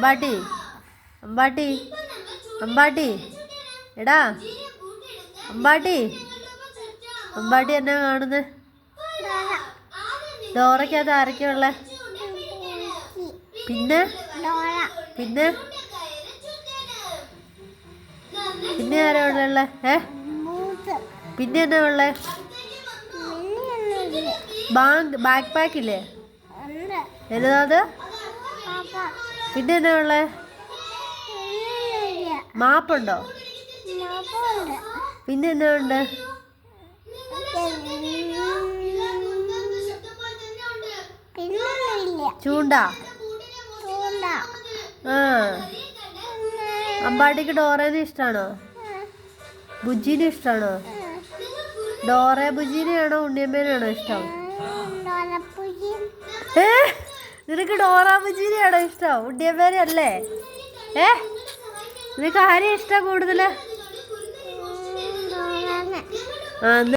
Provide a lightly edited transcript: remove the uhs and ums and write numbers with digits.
അമ്പാട്ടി അമ്പാട്ടി അമ്പാട്ടി എടാ അമ്പാട്ടി അമ്പാട്ടി എന്നാ കാണുന്നത്? ഡോറയ്ക്കകത്ത് ആരൊക്കെയുള്ള? പിന്നെ പിന്നെ പിന്നെ ആരാ ഉള്ള? പിന്നെ എന്നാ ഉള്ളേ? ബാക്ക് പാക്ക് ഇല്ലേ? എന്നതാ? പിന്നെ എന്നാ ഉള്ളേ? മാപ്പുണ്ടോ? പിന്നെ എന്നാ ഉണ്ട്? ചൂണ്ട. ആ അമ്പാട്ടിക്ക് ഡോറേനെ ഇഷ്ടാണോ? ബുജീനെ ഇഷ്ടാണോ? ഡോറ ബുജീനെയാണോ ഉണ്ണിയമ്മേനാണോ ഇഷ്ടം? നിനക്ക് ഡോറ ബുജീനെയാണോ ഇഷ്ടം? ഉണ്ണിയമ്മേനെ അല്ലേ? നിനക്ക് ആരെയും ഇഷ്ടം കൂടുതല്?